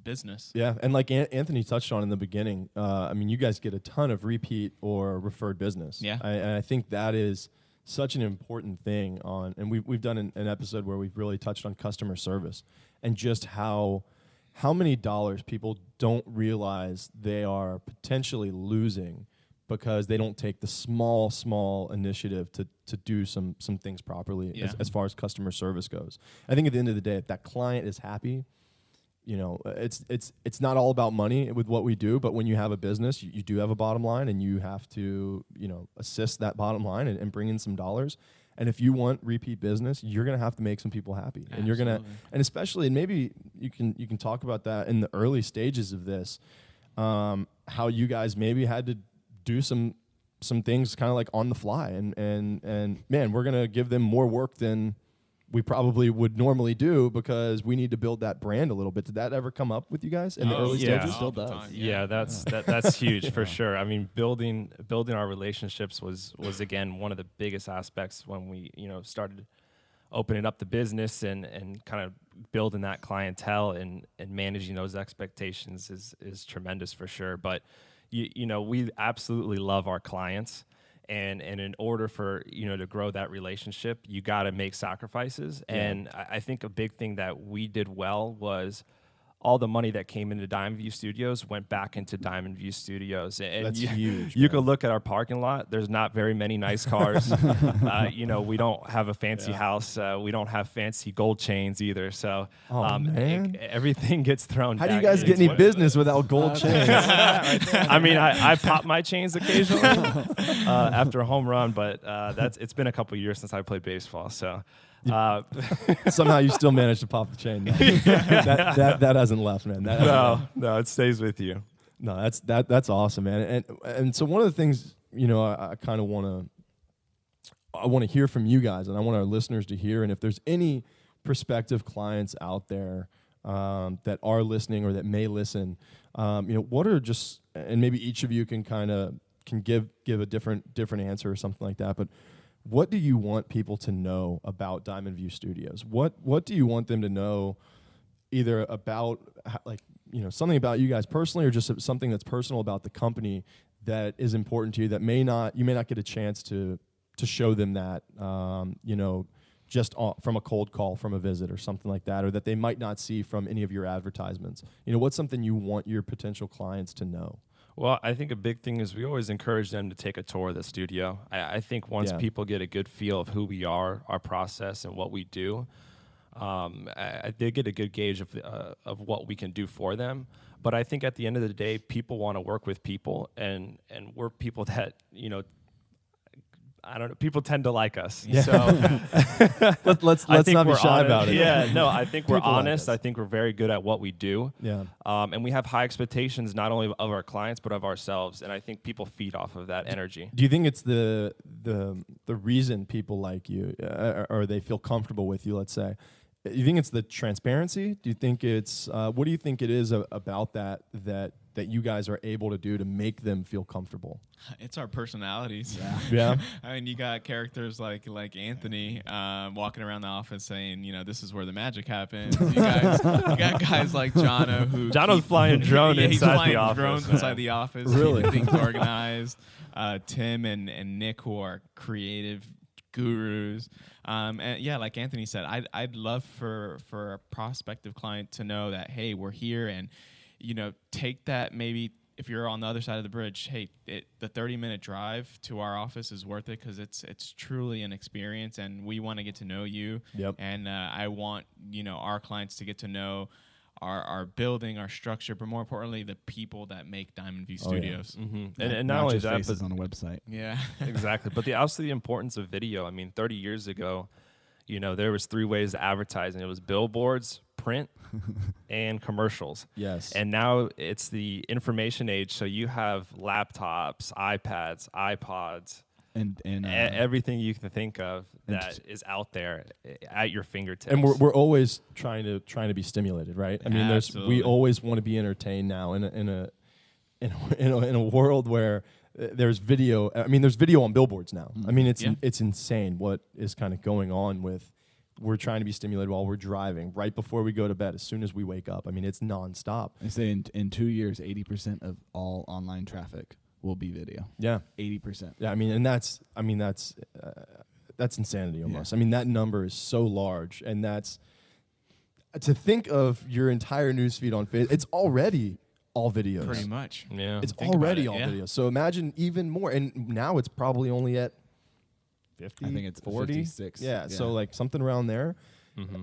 business. Yeah, and like Anthony touched on in the beginning, I mean, you guys get a ton of repeat or referred business. Yeah. And I think that is such an important thing and we've done an episode where we've really touched on customer service and just how many dollars people don't realize they are potentially losing because they don't take the small initiative to do some things properly as far as customer service goes. I think at the end of the day, if that client is happy, it's not all about money with what we do, but when you have a business, you do have a bottom line, and you have to, assist that bottom line and bring in some dollars. And if you want repeat business, you're going to have to make some people happy. Absolutely. And you're going to, and especially, and maybe you can talk about that in the early stages of this, how you guys maybe had to do some things kind of like on the fly, and man, we're going to give them more work than we probably would normally do because we need to build that brand a little bit. Did that ever come up with you guys in the early stages? Still does. Yeah, that's huge for sure. I mean, building our relationships was again one of the biggest aspects when we started opening up the business and kind of building that clientele and managing those expectations is tremendous for sure. But we absolutely love our clients. And in order for to grow that relationship, you got to make sacrifices. Yeah. And I think a big thing that we did well was all the money that came into Diamond View Studios went back into Diamond View Studios. And that's huge. You could look at our parking lot. There's not very many nice cars. We don't have a fancy house. We don't have fancy gold chains either. So everything gets thrown. How do you guys get any business without gold chains? I mean, I pop my chains occasionally after a home run, but it's been a couple years since I played baseball. So. Somehow you still managed to pop the chain. That hasn't left, man. No, it stays with you. No, that's awesome, man. And so one of the things I kind of want to hear from you guys, and I want our listeners to hear, and if there's any prospective clients out there that are listening or that may listen, what are just, and maybe each of you can give a different answer or something like that, but what do you want people to know about Diamond View Studios? What do you want them to know, either about something about you guys personally, or just something that's personal about the company that is important to you that you may not get a chance to show them that just from a cold call from a visit or something like that, or that they might not see from any of your advertisements? What's something you want your potential clients to know? Well, I think a big thing is we always encourage them to take a tour of the studio. I think once people get a good feel of who we are, our process, and what we do, they get a good gauge of what we can do for them. But I think at the end of the day, people want to work with people, and we're people that, I don't know, people tend to like us. Yeah. So let's not be shy about it. Yeah, no, I think we're honest. I think we're very good at what we do. Yeah. And we have high expectations not only of our clients but of ourselves, and I think people feed off of that energy. Do you think it's the reason people like you, or they feel comfortable with you, let's say? You think it's the transparency? Do you think it's what do you think it is about that you guys are able to do to make them feel comfortable? It's our personalities. Yeah. I mean, you got characters like Anthony walking around the office saying, this is where the magic happens. You got guys like Jono's flying drone inside the office. Drones inside the office. Really? Things organized. Tim and Nick, who are creative gurus. And yeah, like Anthony said, I'd love for a prospective client to know that, hey, we're here, and take that, maybe if you're on the other side of the bridge, hey, the 30-minute drive to our office is worth it, because it's truly an experience, and we want to get to know you. Yep. And I want our clients to get to know our building, our structure, but more importantly, the people that make Diamond View Studios. Yeah. Mm-hmm. And not only that, but on a website. Yeah, exactly. But also the importance of video. I mean, 30 years ago, there was 3 ways to advertise, and it was billboards, print, and commercials. Yes. And now it's the information age, so you have laptops, iPads, iPods, And everything you can think of that is out there at your fingertips. And we're always trying to be stimulated, right? I mean, Absolutely. we always want to be entertained now in a world where there's video. I mean, there's video on billboards now. I mean, it's insane what is kind of going on with. We're trying to be stimulated while we're driving, right before we go to bed, as soon as we wake up. I mean, it's nonstop. I say in 2 years, 80% of all online traffic will be video. Yeah, 80%. yeah. I mean, that's insanity almost. Yeah. I mean, that number is so large, and that's to think of your entire newsfeed on Facebook. It's already all videos. Pretty much. Yeah. It's Think about already it, all yeah. videos. So imagine even more. And now it's probably only at 50, I think it's 40. 56. Yeah, so like something around there. Mm-hmm.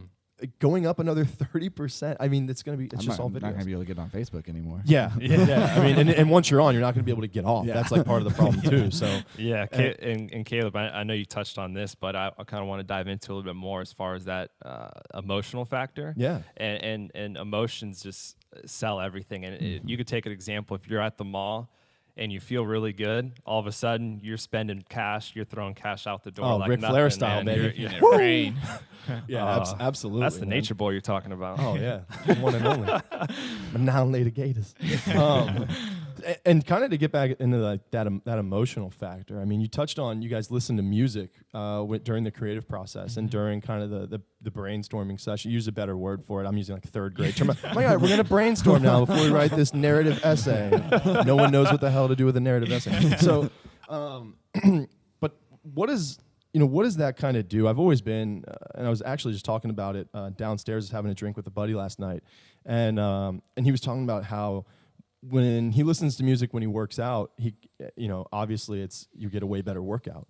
Going up another 30%. I mean, it's I'm just all not going to videos. be able to get on Facebook anymore. Yeah, yeah. I mean, and once you're on, you're not going to be able to get off. Yeah. That's like part of the problem too. So Yeah, and Caleb, I know you touched on this, but I kind of want to dive into a little bit more as far as that emotional factor. yeah, And emotions just sell everything. And you could take an example. If you're at the mall and you feel really good, all of a sudden you're spending cash, you're throwing cash out the door. Oh, like Ric nothing, Flair style, man. baby. You're in it rain. yeah, absolutely. That's the man. nature boy you're talking about. Oh yeah, one and only. Now-later Gators. And kind of to get back into like that emotional factor. I mean, you touched on you guys listen to music during the creative process and during kind of the brainstorming session. Use a better word for it. I'm using like third grade term. Oh my God, we're gonna brainstorm now before we write this narrative essay. No one knows what the hell to do with a narrative essay. So, but what does that kind of do? I've always been, and I was actually just talking about it downstairs, having a drink with a buddy last night, and he was talking about how when he listens to music when he works out, he, obviously you get a way better workout.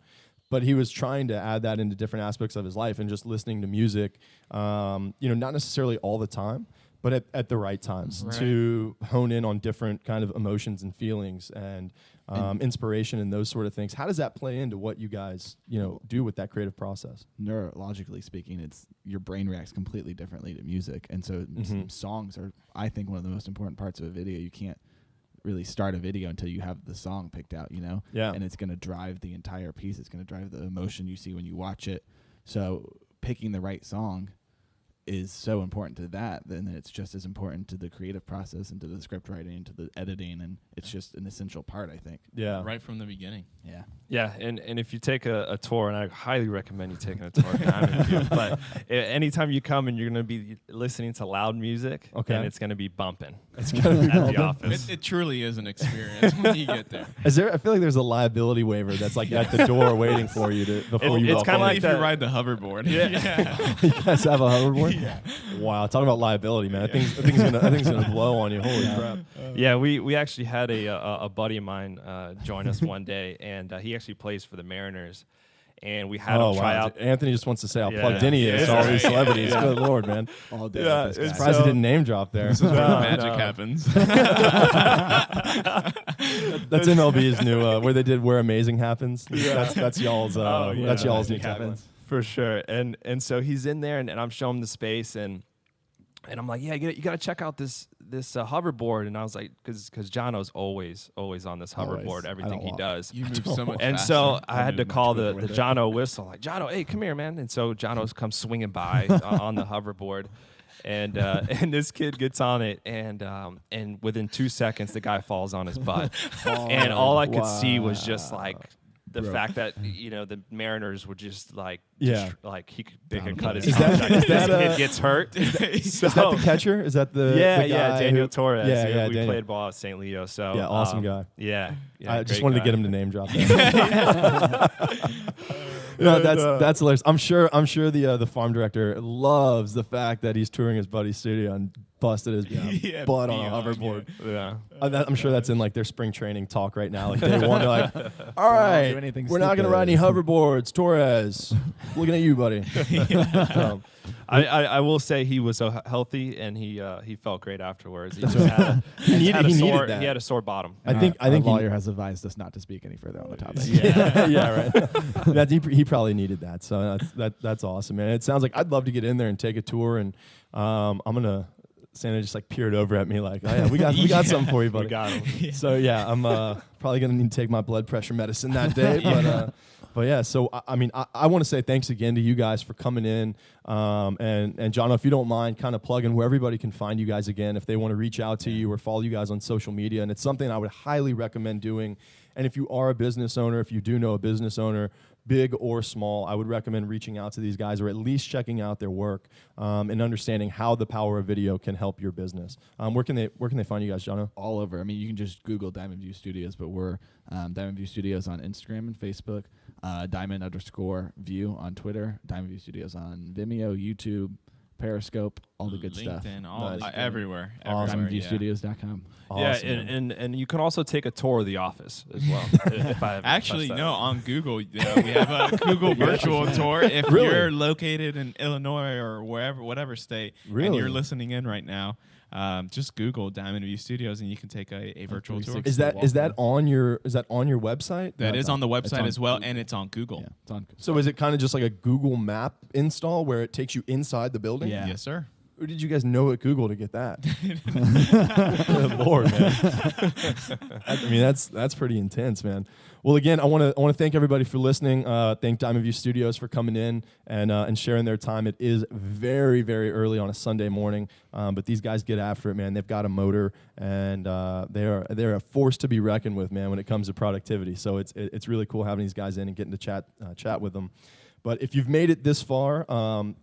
But he was trying to add that into different aspects of his life and just listening to music, not necessarily all the time, but at the right times to hone in on different kind of emotions and feelings and inspiration and those sort of things. How does that play into what you guys, do with that creative process? Neurologically speaking, your brain reacts completely differently to music. And so songs are, I think, one of the most important parts of a video. You can't really start a video until you have the song picked out, Yeah. And it's going to drive the entire piece. It's going to drive the emotion you see when you watch it. So picking the right song is so important to that, then it's just as important to the creative process and to the script writing and to the editing, and it's just an essential part, I think. Yeah. Right from the beginning. Yeah. Yeah, and if you take a tour, and I highly recommend you taking a tour, Diamond View, but anytime you come and you're going to be listening to loud music, Okay. and it's going to be bumping It's gonna be at the office. It truly is an experience when you get there. Is there? I feel like there's a liability waiver that's like at the door waiting for you before you It's walk kinda in. like if that- you ride the hoverboard. Yeah. You guys have a hoverboard? Yeah. Wow, talking about liability, man. That thing's gonna blow on you. Holy crap. Yeah, we actually had a buddy of mine join us one day, and he actually plays for the Mariners, and we had him try out. Anthony just wants to say how Yeah. plugged in he is to all these celebrities. Good Lord, man. All day. Yeah, with this it's guy. Surprised he didn't name drop there. This is where the No, magic no. happens. That's MLB's new where they did Where Amazing Happens. That's y'all's Oh, yeah. that's y'all's new Magic tagline. happens. For sure, and so he's in there, and I'm showing him the space, and I'm like, yeah, you got to check out this hoverboard, and I was like, because Jono's always on this Always. hoverboard, I everything don't he walk. does, You move so much and faster. so I had to move call much the quicker with it. Jono whistle, like, Jono, hey, come here, man, and so Jono comes swinging by on the hoverboard. And this kid gets on it, and within 2 seconds, the guy falls on his butt, and all I could see was just like the Bro. fact that the Mariners were just like, Yeah. they could cut his Is that- contract. is If this that, kid gets hurt. Is that the catcher? Is that the yeah, the yeah, guy Daniel who- Torres. Yeah, we Daniel. played ball at St. Leo. So Yeah, awesome guy. Yeah, I just great wanted guy. to get him to name drop that. No, that's hilarious. I'm sure the farm director loves the fact that he's touring his buddy's studio and busted his Yeah, butt on a beyond, hoverboard. Yeah. I'm sure that's in like their spring training talk right now. Like day one, they're like, "All right, do anything we're not gonna stupid." ride any hoverboards, Torres. Looking at you, buddy." So, I will say he was healthy, and he felt great afterwards. He just had He needed sore, that. He had a sore bottom. I think our he- lawyer has advised us not to speak any further on the topic. yeah, right. He probably needed that. So that's awesome, man. It sounds like I'd love to get in there and take a tour, and I'm gonna Santa just like peered over at me like, oh, yeah, we got something for you, buddy. We got him. So yeah, I'm probably gonna need to take my blood pressure medicine that day. But yeah, so I mean, I want to say thanks again to you guys for coming in. And John, if you don't mind, kind of plugging where everybody can find you guys again if they want to reach out to you or follow you guys on social media. And it's something I would highly recommend doing. And if you are a business owner, if you do know a business owner, big or small, I would recommend reaching out to these guys or at least checking out their work and understanding how the power of video can help your business. Where can they find you guys, Jono? All over. I mean, you can just Google Diamond View Studios, but we're Diamond View Studios on Instagram and Facebook, Diamond_View on Twitter, Diamond View Studios on Vimeo, YouTube, Periscope, all the good stuff. LinkedIn, Nice. Everywhere. Awesome. DiamondViewStudios.com. Awesome, yeah, and you can also take a tour of the office as well. if I haven't Actually, touched that. no, on Google, we have a Google virtual tour. If Really? you're located in Illinois or whatever state, and Really? you're listening in right now, just Google Diamond View Studios, and you can take a virtual tour. 360. Is that on your website? That is on the It's website on as well, Google. and it's on Google. Yeah, it's on. So is it kind of just like a Google Map install where it takes you inside the building? Yeah. Yes, sir. Who did you guys know at Google to get that? Good Lord, man. I mean, that's pretty intense, man. Well, again, I want to thank everybody for listening. Thank Diamond View Studios for coming in and sharing their time. It is very, very early on a Sunday morning, but these guys get after it, man. They've got a motor, and they're a force to be reckoned with, man, when it comes to productivity. So it's really cool having these guys in and getting to chat with them. But if you've made it this far,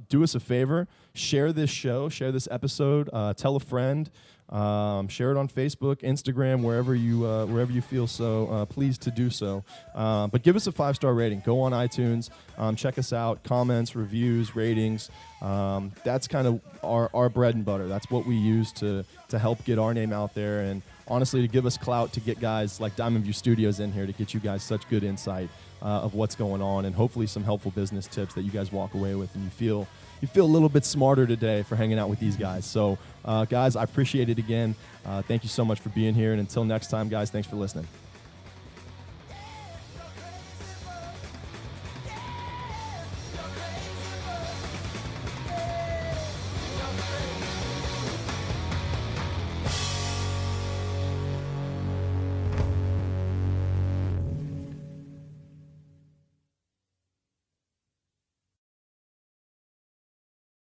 do us a favor, share this show, share this episode, tell a friend, share it on Facebook, Instagram, wherever you feel so pleased to do so. But give us a 5-star rating. Go on iTunes, check us out, comments, reviews, ratings. That's kind of our bread and butter. That's what we use to help get our name out there, and honestly, to give us clout to get guys like Diamond View Studios in here to get you guys such good insight of what's going on, and hopefully some helpful business tips that you guys walk away with and you feel a little bit smarter today for hanging out with these guys. So guys, I appreciate it again. Thank you so much for being here, and until next time, guys, thanks for listening.